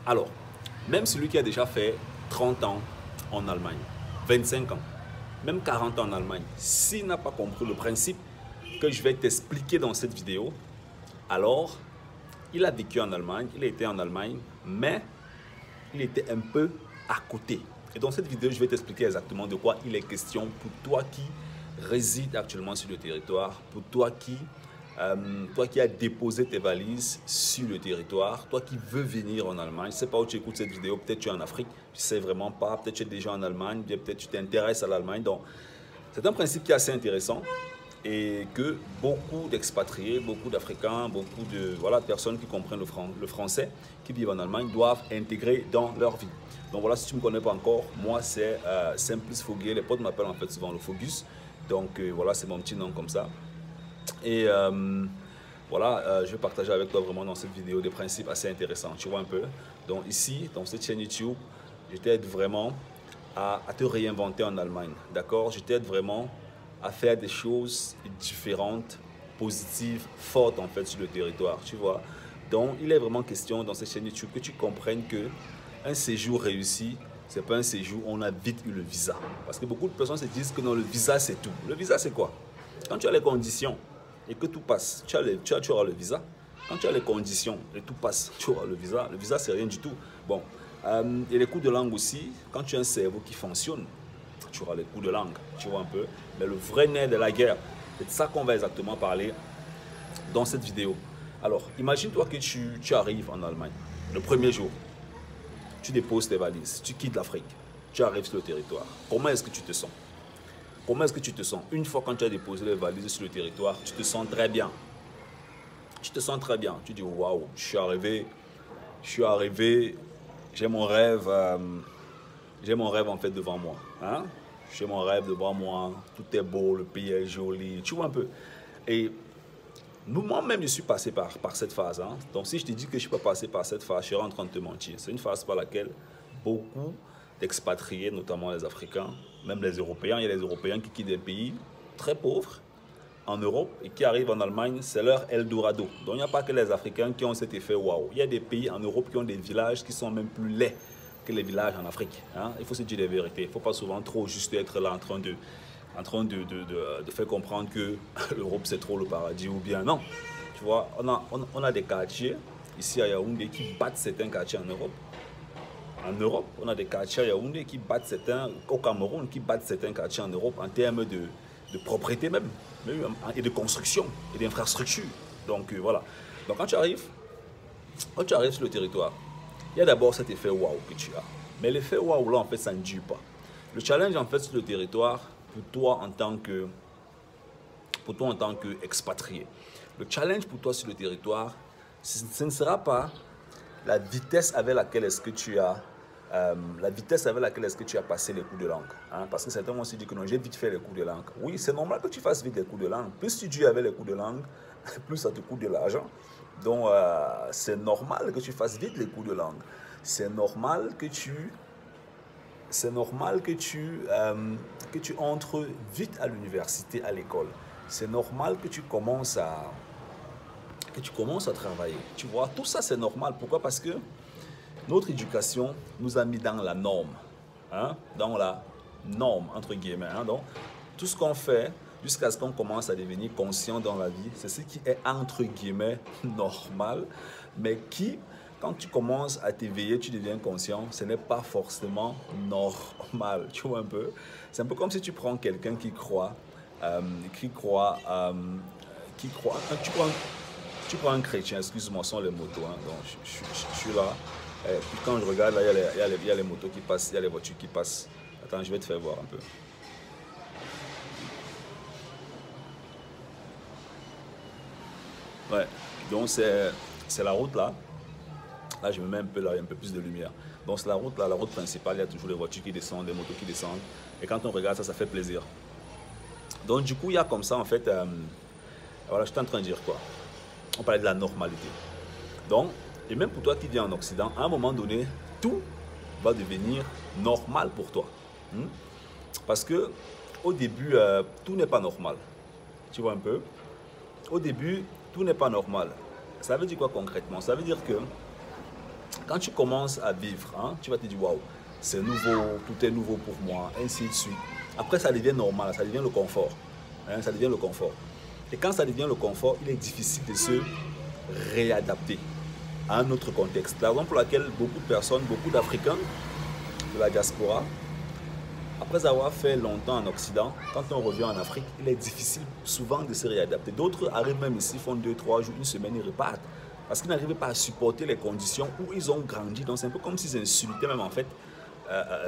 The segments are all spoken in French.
Alors, même celui qui a déjà fait 30 ans en Allemagne, 25 ans, même 40 ans en Allemagne, s'il n'a pas compris le principe que je vais t'expliquer dans cette vidéo, alors il a vécu en Allemagne, il a été en Allemagne, mais il était un peu à côté. Et dans cette vidéo, je vais t'expliquer exactement de quoi il est question pour toi qui réside actuellement sur le territoire, pour toi qui as déposé tes valises sur le territoire, toi qui veux venir en Allemagne. Je ne sais pas où tu écoutes cette vidéo, peut-être tu es en Afrique, je ne sais vraiment pas, peut-être tu es déjà en Allemagne, peut-être tu t'intéresses à l'Allemagne. Donc, c'est un principe qui est assez intéressant et que beaucoup d'expatriés, beaucoup d'Africains, beaucoup de personnes qui comprennent le français, qui vivent en Allemagne, doivent intégrer dans leur vie. Donc voilà, si tu ne me connais pas encore, moi c'est Simplice Foguier, les potes m'appellent en fait souvent le Fogus. Donc voilà, c'est mon petit nom comme ça. Et je vais partager avec toi vraiment dans cette vidéo des principes assez intéressants, tu vois un peu. Donc ici, dans cette chaîne YouTube, je t'aide vraiment à te réinventer en Allemagne, d'accord? Je t'aide vraiment à faire des choses différentes, positives, fortes en fait sur le territoire, tu vois. Donc il est vraiment question dans cette chaîne YouTube que tu comprennes que un séjour réussi, c'est pas un séjour où on a vite eu le visa. Parce que beaucoup de personnes se disent que non, le visa c'est tout. Le visa c'est quoi? Quand tu as les conditions et que tout passe, tu auras le visa. Quand tu as les conditions et tout passe, tu auras le visa. Le visa, c'est rien du tout. Bon, et les cours de langue aussi, quand tu as un cerveau qui fonctionne, tu auras les cours de langue, tu vois un peu. Mais le vrai nerf de la guerre, c'est de ça qu'on va exactement parler dans cette vidéo. Alors, imagine-toi que tu arrives en Allemagne, le premier jour, tu déposes tes valises, tu quittes l'Afrique, tu arrives sur le territoire. Comment est-ce que tu te sens? Comment est-ce que tu te sens? Une fois quand tu as déposé les valises sur le territoire, tu te sens très bien. Tu te sens très bien. Tu dis, waouh, je suis arrivé, j'ai mon rêve en fait devant moi. Hein? J'ai mon rêve devant moi, tout est beau, le pays est joli, tu vois un peu. Et moi-même, je suis passé par cette phase. Hein? Donc si je te dis que je ne suis pas passé par cette phase, je serais en train de te mentir. C'est une phase par laquelle beaucoup d'expatriés, notamment les Africains, même les Européens, il y a les Européens qui quittent des pays très pauvres en Europe et qui arrivent en Allemagne, c'est leur Eldorado. Donc il n'y a pas que les Africains qui ont cet effet waouh. Il y a des pays en Europe qui ont des villages qui sont même plus laids que les villages en Afrique. Hein? Il faut se dire la vérité. Il ne faut pas souvent trop juste être là en train de faire comprendre que l'Europe c'est trop le paradis ou bien non. Tu vois, on a des quartiers ici à Yaoundé qui battent certains quartiers en Europe. En Europe, on a des quartiers à Yaoundé qui battent certains, au Cameroun, qui battent certains quartiers en Europe en termes de propriété même, et de construction et d'infrastructure. Donc voilà. Donc quand tu arrives sur le territoire, il y a d'abord cet effet waouh que tu as. Mais l'effet waouh là, en fait, ça ne dure pas. Le challenge en fait sur le territoire, pour toi en tant qu'expatrié, le challenge pour toi sur le territoire, ce ne sera pas la vitesse avec laquelle est-ce que tu as passé les cours de langue. Hein? Parce que certains vont se dire que non, j'ai vite fait les cours de langue. Oui, c'est normal que tu fasses vite les cours de langue. Plus tu dures avec les cours de langue, plus ça te coûte de l'argent. Donc, c'est normal que tu fasses vite les cours de langue. C'est normal que tu entres vite à l'université, à l'école. C'est normal que tu commences à travailler. Tu vois, tout ça c'est normal. Pourquoi? Parce que notre éducation nous a mis dans la norme. Hein? Dans la norme, entre guillemets. Hein? Donc, tout ce qu'on fait jusqu'à ce qu'on commence à devenir conscient dans la vie, c'est ce qui est entre guillemets normal, mais qui, quand tu commences à t'éveiller, tu deviens conscient, ce n'est pas forcément normal. Tu vois un peu? C'est un peu comme si tu prends quelqu'un qui croit, tu prends un chrétien, excuse-moi, sont les motos. Hein, donc je suis là. Et puis quand je regarde, là, il y a les motos qui passent, il y a les voitures qui passent. Attends, je vais te faire voir un peu. Ouais, donc c'est la route là. Là, je me mets un peu là, il y a un peu plus de lumière. Donc c'est la route là, la route principale, il y a toujours les voitures qui descendent, les motos qui descendent. Et quand on regarde ça, ça fait plaisir. Donc du coup, il y a comme ça en fait, voilà, je suis en train de dire quoi? On parlait de la normalité. Donc, et même pour toi qui viens en Occident, à un moment donné, tout va devenir normal pour toi. Parce que au début, tout n'est pas normal. Tu vois un peu? Au début, tout n'est pas normal. Ça veut dire quoi concrètement? Ça veut dire que quand tu commences à vivre, hein, tu vas te dire, waouh, c'est nouveau, tout est nouveau pour moi, ainsi de suite. Après, ça devient normal, ça devient le confort. Hein, ça devient le confort. Et quand ça devient le confort, il est difficile de se réadapter à un autre contexte. La raison pour laquelle beaucoup de personnes, beaucoup d'Africains de la diaspora, après avoir fait longtemps en Occident, quand on revient en Afrique, il est difficile souvent de se réadapter. D'autres arrivent même ici, font 2, 3 jours, une semaine, ils repartent. Parce qu'ils n'arrivaient pas à supporter les conditions où ils ont grandi. Donc c'est un peu comme s'ils insultaient même en fait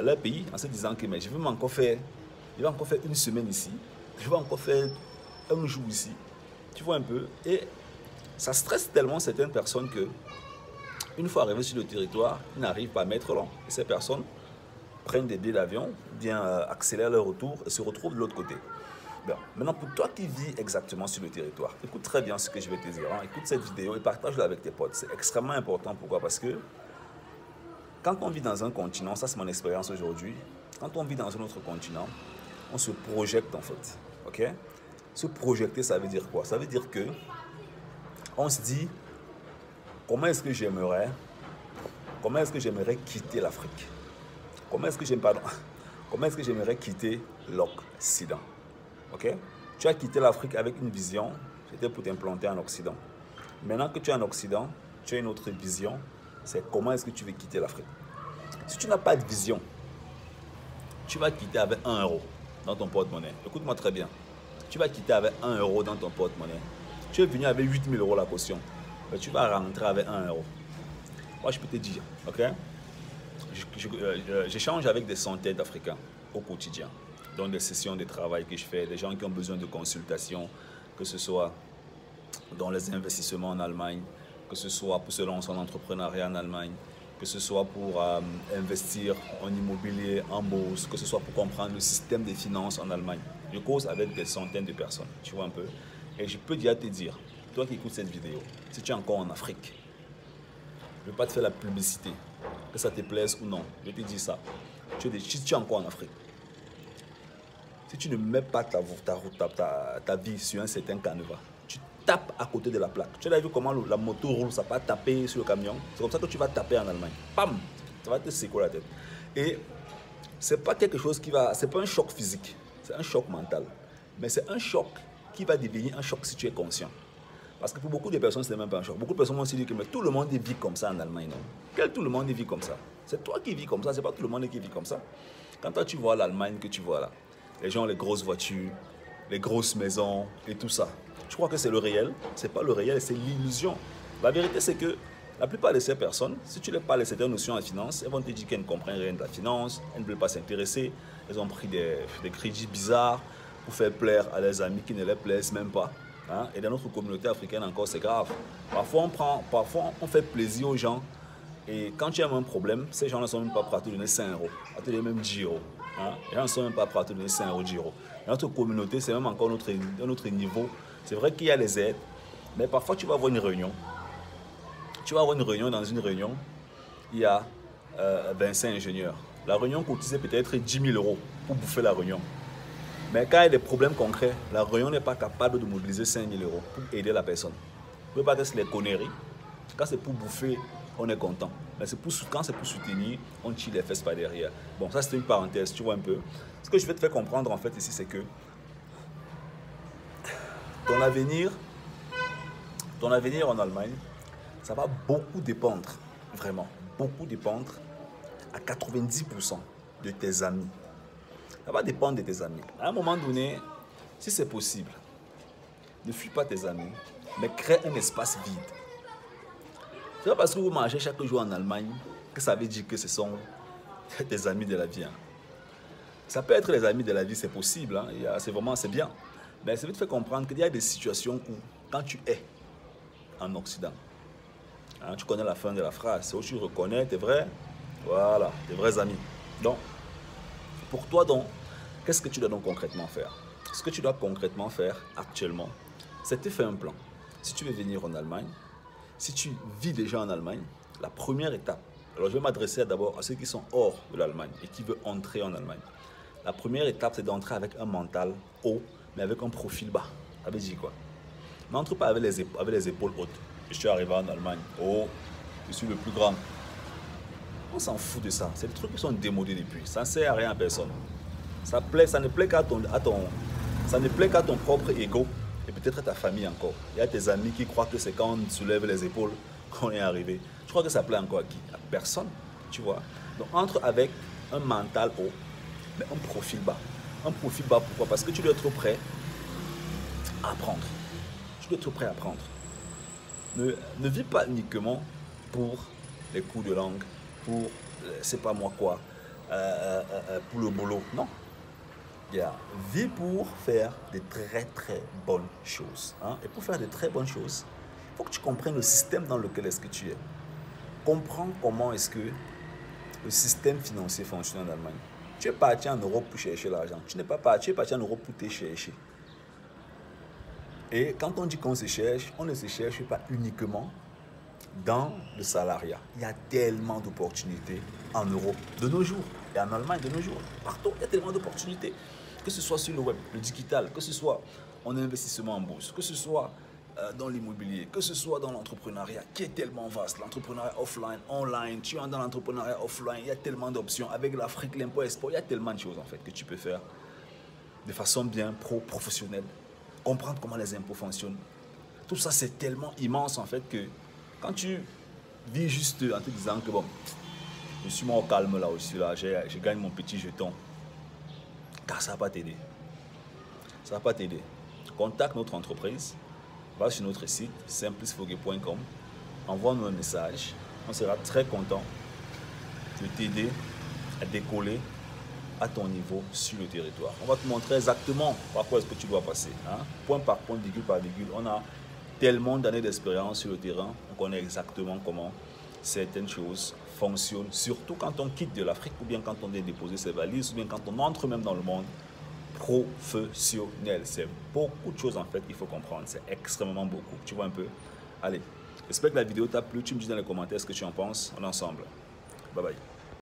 leur pays en se disant que mais je vais encore faire une semaine ici, je vais encore faire un jour ici. Tu vois un peu. Et ça stresse tellement certaines personnes que une fois arrivés sur le territoire, ils n'arrivent pas à mettre long. Et ces personnes prennent des billets d'avion, bien accélèrent leur retour et se retrouvent de l'autre côté. Bon, maintenant, pour toi qui vis exactement sur le territoire, écoute très bien ce que je vais te dire. Hein. Écoute cette vidéo et partage-la avec tes potes. C'est extrêmement important. Pourquoi? Parce que quand on vit dans un continent, ça c'est mon expérience aujourd'hui, quand on vit dans un autre continent, on se projette en fait. Ok? Se projeter, ça veut dire quoi? Ça veut dire que on se dit, comment est-ce que j'aimerais quitter l'Afrique? Comment est-ce que j'aimerais quitter l'Occident? Ok? Tu as quitté l'Afrique avec une vision, c'était pour t'implanter en Occident. Maintenant que tu es en Occident, tu as une autre vision, c'est comment est-ce que tu veux quitter l'Afrique. Si tu n'as pas de vision, tu vas quitter avec 1 euro dans ton porte-monnaie. Écoute-moi très bien. Tu vas quitter avec 1 euro dans ton porte-monnaie. Tu es venu avec 8 000 euros la caution. Mais tu vas rentrer avec 1 euro. Moi, je peux te dire, ok? J'échange avec des centaines d'Africains au quotidien. Dans des sessions de travail que je fais, des gens qui ont besoin de consultation, que ce soit dans les investissements en Allemagne, que ce soit pour se lancer en entrepreneuriat en Allemagne, que ce soit pour investir en immobilier, en bourse, que ce soit pour comprendre le système des finances en Allemagne. Je cause avec des centaines de personnes, tu vois un peu. Et je peux déjà te dire, toi qui écoutes cette vidéo, si tu es encore en Afrique, je ne vais pas te faire la publicité, que ça te plaise ou non, je te dis ça. Si tu es encore en Afrique, si tu ne mets pas ta vie sur un certain canevas, tu tapes à côté de la plaque. Tu as vu comment la moto roule, ça va taper sur le camion. C'est comme ça que tu vas taper en Allemagne. Pam, ça va te secouer la tête. Et c'est pas quelque chose c'est pas un choc physique, c'est un choc mental. Mais c'est un choc qui va devenir un choc si tu es conscient. Parce que pour beaucoup de personnes, ce n'est même pas un choc. Beaucoup de personnes vont se dire que mais tout le monde vit comme ça en Allemagne, non? Quel tout le monde vit comme ça? C'est toi qui vis comme ça, c'est pas tout le monde qui vit comme ça. Quand toi tu vois l'Allemagne que tu vois là, les gens ont les grosses voitures, les grosses maisons et tout ça. Tu crois que c'est le réel? C'est pas le réel, c'est l'illusion. La vérité, c'est que la plupart de ces personnes, si tu leur parles de certaines notions en finance, elles vont te dire qu'elles ne comprennent rien de la finance, elles ne veulent pas s'intéresser, elles ont pris des crédits bizarres pour faire plaire à leurs amis qui ne les plaisent même pas. Hein? Et dans notre communauté africaine encore, c'est grave. Parfois, on fait plaisir aux gens. Et quand tu as un problème, ces gens ne sont même pas prêts à te donner 5 euros, à te donner même 10 euros. Hein? Les gens ne sont même pas prêts à te donner 5 euros, 10 euros. Dans notre communauté, c'est même encore un autre niveau. C'est vrai qu'il y a les aides, mais parfois tu vas avoir une réunion. Tu vas avoir une réunion, dans une réunion, il y a 25 ingénieurs. La réunion cotisait peut-être 10 000 euros pour bouffer la réunion. Mais quand il y a des problèmes concrets, la réunion n'est pas capable de mobiliser 5 000 euros pour aider la personne. Vous ne pouvez pas être les conneries. Quand c'est pour bouffer, on est content. Mais quand c'est pour soutenir, on tire les fesses par derrière. Bon, ça c'est une parenthèse, tu vois un peu. Ce que je vais te faire comprendre en fait ici, c'est que ton avenir en Allemagne, ça va beaucoup dépendre, vraiment, beaucoup dépendre à 90% de tes amis. Ça va dépendre de tes amis. À un moment donné, si c'est possible, ne fuis pas tes amis, mais crée un espace vide. C'est pas parce que vous mangez chaque jour en Allemagne que ça veut dire que ce sont tes amis de la vie. Hein. Ça peut être les amis de la vie, c'est possible, hein. C'est bien. Mais ça veut te faire comprendre qu'il y a des situations où, quand tu es en Occident, hein, tu connais la fin de la phrase, c'est où tu reconnais tes vrais amis. Donc, pour toi, qu'est-ce que tu dois donc concrètement faire? Ce que tu dois concrètement faire actuellement, c'est te faire un plan. Si tu veux venir en Allemagne, si tu vis déjà en Allemagne, la première étape, alors je vais m'adresser d'abord à ceux qui sont hors de l'Allemagne et qui veulent entrer en Allemagne. La première étape, c'est d'entrer avec un mental haut, mais avec un profil bas. Ça veut dire quoi? N'entre pas avec les épaules hautes. Je suis arrivé en Allemagne. Oh, je suis le plus grand. On s'en fout de ça. C'est des trucs qui sont démodés depuis. Ça ne sert à rien à personne. Ça ne plaît qu'à ça ne plaît qu'à ton propre ego et peut-être à ta famille encore. Il y a tes amis qui croient que c'est quand on soulève les épaules qu'on est arrivé. Je crois que ça plaît encore à qui? À personne, tu vois. Donc entre avec un mental haut, mais un profil bas. Un profil bas, pourquoi? Parce que tu dois être prêt à apprendre. Tu dois être prêt à apprendre. Ne vis pas uniquement pour les coups de langue, pour c'est pas moi quoi, pour le boulot. Non. Vis pour faire de très bonnes choses. Hein? Et pour faire de très bonnes choses, il faut que tu comprennes le système dans lequel est-ce que tu es. Comprends comment est-ce que le système financier fonctionne en Allemagne. Tu es parti en Europe pour chercher l'argent. Tu n'es pas parti, tu es parti en Europe pour te chercher. Et quand on dit qu'on se cherche, on ne se cherche pas uniquement dans le salariat. Il y a tellement d'opportunités en Europe de nos jours et en Allemagne de nos jours. Partout, il y a tellement d'opportunités. Que ce soit sur le web, le digital, que ce soit en investissement en bourse, que ce soit dans l'immobilier, que ce soit dans l'entrepreneuriat qui est tellement vaste. L'entrepreneuriat offline, online, tu es dans l'entrepreneuriat offline, il y a tellement d'options. Avec l'Afrique, l'impôt export, il y a tellement de choses en fait que tu peux faire de façon bien professionnelle. Comprendre comment les impôts fonctionnent. Tout ça, c'est tellement immense en fait que quand tu vis juste en te disant que bon, je suis moi au calme là aussi, là, je gagne mon petit jeton, car ça ne va pas t'aider. Ça ne va pas t'aider. Contacte notre entreprise, va sur notre site simplicefoguet.com, envoie-nous un message, on sera très content de t'aider à décoller à ton niveau sur le territoire. On va te montrer exactement par quoi est-ce que tu dois passer. Hein? Point par point, virgule par virgule. On a tellement d'années d'expérience sur le terrain, on connaît exactement comment certaines choses fonctionnent, surtout quand on quitte de l'Afrique ou bien quand on vient déposer ses valises ou bien quand on entre même dans le monde professionnel. C'est beaucoup de choses en fait qu'il faut comprendre, c'est extrêmement beaucoup. Tu vois un peu? Allez, j'espère que la vidéo t'a plu, tu me dis dans les commentaires ce que tu en penses. On est ensemble. Bye bye.